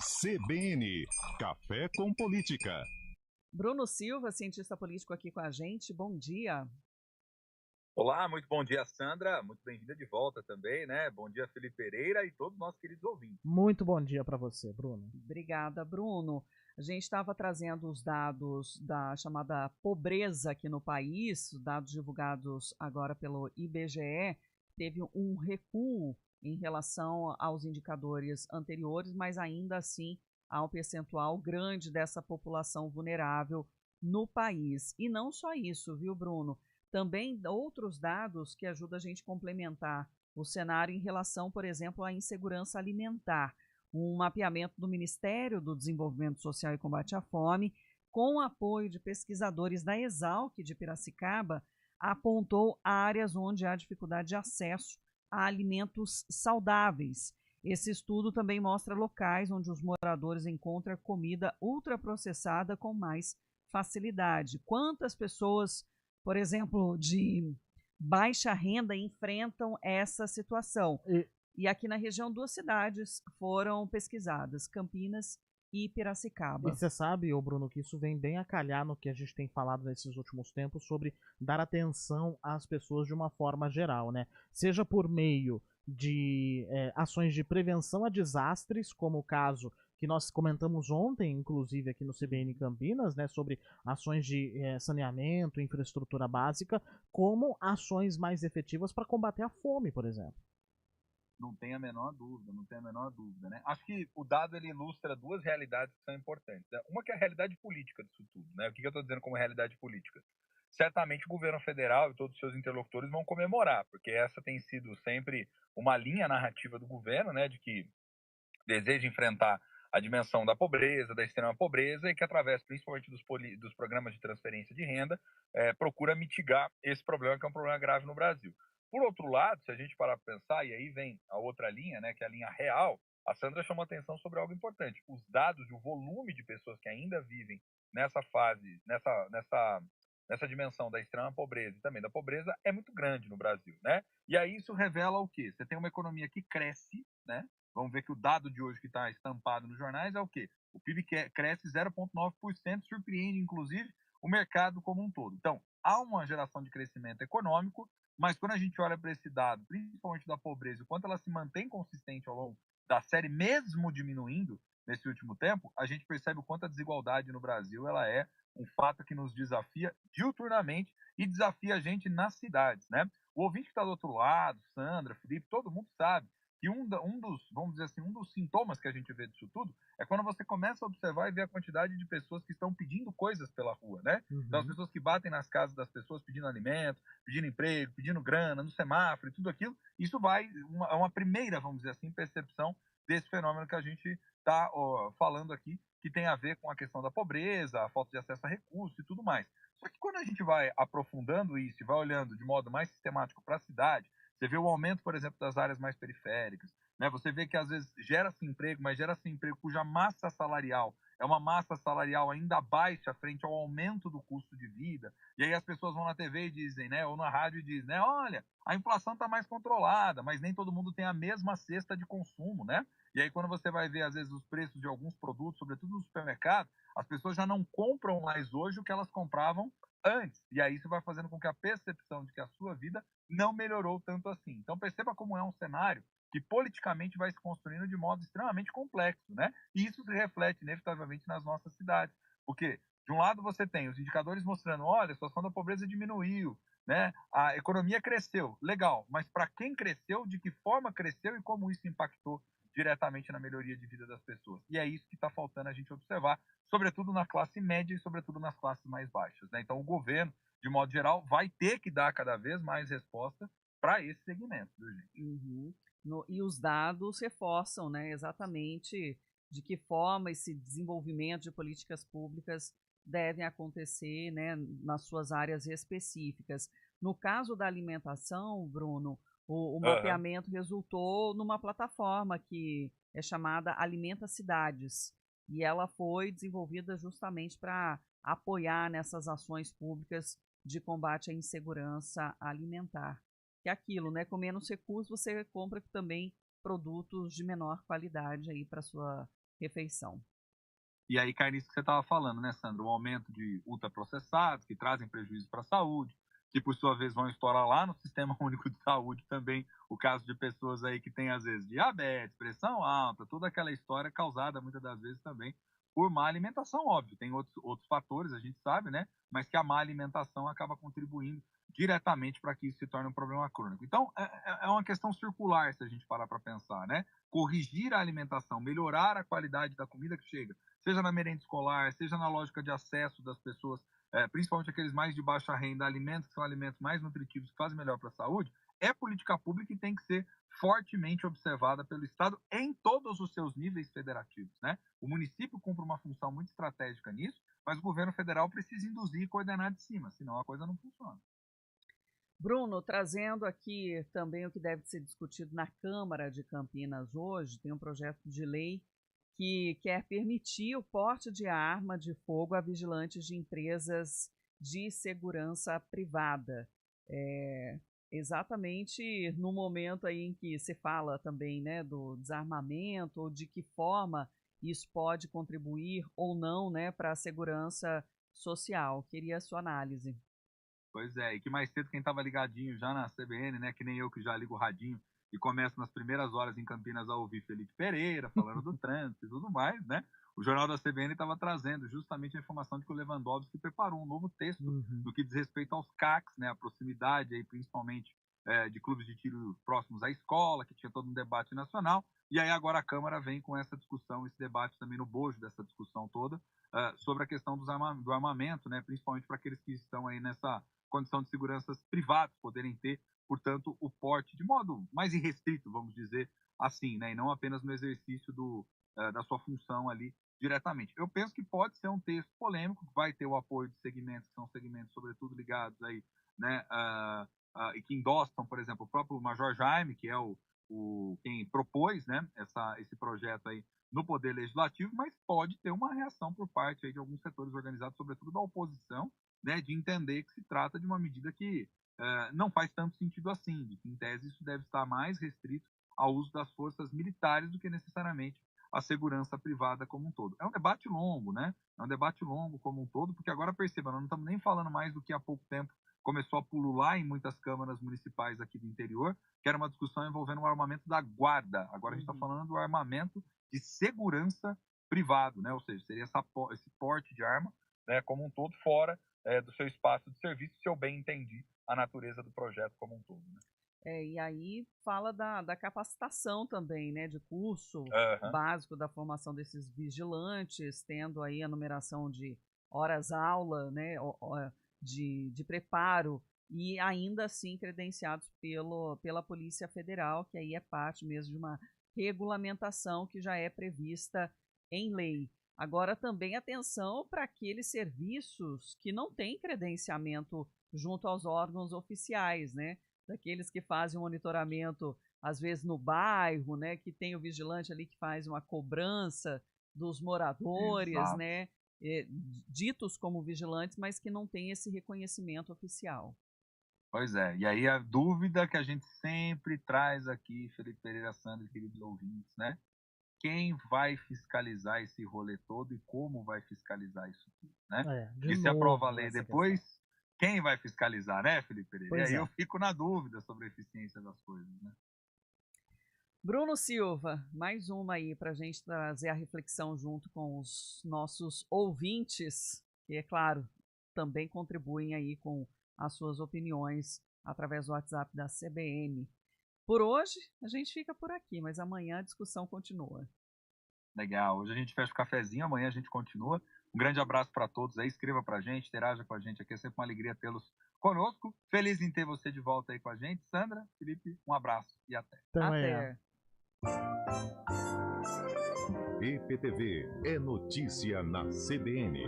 CBN, Café com Política. Bruno Silva, cientista político aqui com a gente, bom dia. Olá, muito bom dia, Sandra. Muito bem-vinda de volta também, né? Bom dia, Felipe Pereira e todos os nossos queridos ouvintes. Muito bom dia para você, Bruno. Obrigada, Bruno. A gente estava trazendo os dados da chamada pobreza aqui no país, dados divulgados agora pelo IBGE, teve um recuo em relação aos indicadores anteriores, mas ainda assim há um percentual grande dessa população vulnerável no país. E não só isso, viu, Bruno? Também outros dados que ajudam a gente a complementar o cenário em relação, por exemplo, à insegurança alimentar. Um mapeamento do Ministério do Desenvolvimento Social e Combate à Fome, com apoio de pesquisadores da Exalc de Piracicaba, apontou áreas onde há dificuldade de acesso a alimentos saudáveis. Esse estudo também mostra locais onde os moradores encontram comida ultraprocessada com mais facilidade. Quantas pessoas, por exemplo, de baixa renda enfrentam essa situação? E aqui na região, duas cidades foram pesquisadas, Campinas e Piracicaba. E você sabe, Bruno, que isso vem bem a calhar no que a gente tem falado nesses últimos tempos sobre dar atenção às pessoas de uma forma geral, né? Seja por meio de ações de prevenção a desastres, como o caso que nós comentamos ontem, inclusive aqui no CBN Campinas, né, sobre ações de saneamento, infraestrutura básica, como ações mais efetivas para combater a fome, por exemplo. Não tem a menor dúvida, né? Acho que o dado ele ilustra duas realidades que são importantes. Uma que é a realidade política disso tudo, né? O que eu estou dizendo como realidade política? Certamente o governo federal e todos os seus interlocutores vão comemorar, porque essa tem sido sempre uma linha narrativa do governo, né, de que deseja enfrentar a dimensão da pobreza, da extrema pobreza, e que através principalmente dos programas de transferência de renda, procura mitigar esse problema, que é um problema grave no Brasil. Por outro lado, se a gente parar para pensar, e aí vem a outra linha, né, que é a linha real, a Sandra chamou atenção sobre algo importante. Os dados e o volume de pessoas que ainda vivem nessa fase, nessa dimensão da extrema pobreza e também da pobreza é muito grande no Brasil, né? E aí isso revela o quê? Você tem uma economia que cresce, né? Vamos ver que o dado de hoje que está estampado nos jornais é o quê? O PIB cresce 0,9%, surpreende, inclusive, o mercado como um todo. Então, há uma geração de crescimento econômico, mas quando a gente olha para esse dado, principalmente da pobreza, o quanto ela se mantém consistente ao longo da série, mesmo diminuindo nesse último tempo, a gente percebe o quanto a desigualdade no Brasil ela é um fato que nos desafia diuturnamente e desafia a gente nas cidades, né? O ouvinte que está do outro lado, Sandra, Felipe, todo mundo sabe que um dos, vamos dizer assim, um dos sintomas que a gente vê disso tudo é quando você começa a observar e ver a quantidade de pessoas que estão pedindo coisas pela rua, né? Uhum. Então as pessoas que batem nas casas das pessoas pedindo alimento, pedindo emprego, pedindo grana, no semáforo e tudo aquilo, isso vai uma primeira, vamos dizer assim, percepção desse fenômeno que a gente está falando aqui, que tem a ver com a questão da pobreza, a falta de acesso a recursos e tudo mais. Só que quando a gente vai aprofundando isso e vai olhando de modo mais sistemático para a cidade, você vê o aumento, por exemplo, das áreas mais periféricas, né? Você vê que às vezes gera-se emprego, mas gera-se emprego cuja massa salarial é uma massa salarial ainda baixa frente ao aumento do custo de vida. E aí as pessoas vão na TV e dizem, né, ou na rádio e dizem, né, olha, a inflação está mais controlada, mas nem todo mundo tem a mesma cesta de consumo, né? E aí quando você vai ver, às vezes, os preços de alguns produtos, sobretudo no supermercado, as pessoas já não compram mais hoje o que elas compravam antes. E aí isso vai fazendo com que a percepção de que a sua vida não melhorou tanto assim. Então perceba como é um cenário que politicamente vai se construindo de modo extremamente complexo, né? E isso se reflete inevitavelmente nas nossas cidades. Porque, de um lado, você tem os indicadores mostrando, olha, a situação da pobreza diminuiu, né? A economia cresceu, legal, mas para quem cresceu, de que forma cresceu e como isso impactou diretamente na melhoria de vida das pessoas. E é isso que está faltando a gente observar, sobretudo na classe média e sobretudo nas classes mais baixas, né? Então o governo, de modo geral, vai ter que dar cada vez mais resposta para esse segmento, viu, gente? Uhum. E os dados reforçam, né, exatamente de que forma esse desenvolvimento de políticas públicas devem acontecer, né, nas suas áreas específicas. No caso da alimentação, Bruno, o mapeamento resultou numa plataforma que é chamada Alimenta Cidades, e ela foi desenvolvida justamente para apoiar nessas ações públicas de combate à insegurança alimentar. Que é aquilo, né? Com menos recursos você compra também produtos de menor qualidade aí para sua refeição. E aí cai nisso que você estava falando, né, Sandra? O aumento de ultraprocessados que trazem prejuízo para a saúde, que por sua vez vão estourar lá no Sistema Único de Saúde também o caso de pessoas aí que têm às vezes diabetes, pressão alta, toda aquela história causada muitas das vezes também por má alimentação, óbvio. Tem outros fatores, a gente sabe, né? Mas que a má alimentação acaba contribuindo diretamente para que isso se torne um problema crônico. Então, é uma questão circular, se a gente parar para pensar, né? Corrigir a alimentação, melhorar a qualidade da comida que chega, seja na merenda escolar, seja na lógica de acesso das pessoas, principalmente aqueles mais de baixa renda, alimentos que são alimentos mais nutritivos, que fazem melhor para a saúde, é política pública e tem que ser fortemente observada pelo Estado em todos os seus níveis federativos, né? O município cumpre uma função muito estratégica nisso, mas o governo federal precisa induzir e coordenar de cima, senão a coisa não funciona. Bruno, trazendo aqui também o que deve ser discutido na Câmara de Campinas hoje, tem um projeto de lei que quer permitir o porte de arma de fogo a vigilantes de empresas de segurança privada. Exatamente no momento aí em que se fala também, né, do desarmamento, ou de que forma isso pode contribuir ou não, né, para a segurança social. Queria a sua análise. Pois é, e que mais cedo quem estava ligadinho já na CBN, né, que nem eu que já ligo o radinho e começo nas primeiras horas em Campinas a ouvir Felipe Pereira falando do trânsito e tudo mais, né? O Jornal da CBN estava trazendo justamente a informação de que o Lewandowski preparou um novo texto no que diz respeito aos CACs, né, a proximidade aí, principalmente de clubes de tiro próximos à escola, que tinha todo um debate nacional, e aí agora a Câmara vem com essa discussão, esse debate também no bojo dessa discussão toda, sobre a questão do armamento, né, principalmente para aqueles que estão aí nessa condição de seguranças privados poderem ter, portanto, o porte de modo mais irrestrito, vamos dizer assim, né, e não apenas no exercício da sua função ali diretamente. Eu penso que pode ser um texto polêmico, que vai ter o apoio de segmentos, que são segmentos sobretudo ligados aí, né, e que endossam, por exemplo, o próprio Major Jaime, que é quem propôs, né, esse projeto aí no Poder Legislativo, mas pode ter uma reação por parte aí de alguns setores organizados, sobretudo da oposição, né, de entender que se trata de uma medida que não faz tanto sentido assim, de que, em tese, isso deve estar mais restrito ao uso das forças militares do que necessariamente a segurança privada como um todo. É um debate longo, né? É um debate longo como um todo, porque agora perceba, nós não estamos nem falando mais do que há pouco tempo começou a pulular em muitas câmaras municipais aqui do interior, que era uma discussão envolvendo o armamento da guarda. Agora a gente está falando do armamento de segurança privado, né? Ou seja, seria esse porte de arma, né, como um todo, fora do seu espaço de serviço, se eu bem entendi a natureza do projeto como um todo, né? E aí fala da capacitação também, né, de curso básico da formação desses vigilantes, tendo aí a numeração de horas-aula, né, de preparo, e ainda assim credenciados pela Polícia Federal, que aí é parte mesmo de uma regulamentação que já é prevista em lei. Agora também atenção para aqueles serviços que não têm credenciamento junto aos órgãos oficiais, né? Daqueles que fazem um monitoramento, às vezes no bairro, né? Que tem o vigilante ali que faz uma cobrança dos moradores, exato, né? Ditos como vigilantes, mas que não tem esse reconhecimento oficial. Pois é, e aí a dúvida que a gente sempre traz aqui, Felipe Pereira, Sandra, queridos ouvintes, né? Quem vai fiscalizar esse rolê todo e como vai fiscalizar isso tudo, né? E se aprova a lei depois, quem vai fiscalizar, né, Felipe Pereira? Pois e aí eu fico na dúvida sobre a eficiência das coisas, né? Bruno Silva, mais uma aí para a gente trazer a reflexão junto com os nossos ouvintes, que, é claro, também contribuem aí com as suas opiniões através do WhatsApp da CBN. Por hoje, a gente fica por aqui, mas amanhã a discussão continua. Legal. Hoje a gente fecha o cafezinho, amanhã a gente continua. Um grande abraço para todos aí. Escreva para a gente, interaja com a gente aqui. É sempre uma alegria tê-los conosco. Feliz em ter você de volta aí com a gente. Sandra, Felipe, um abraço e até. Até. EPTV é notícia na CBN.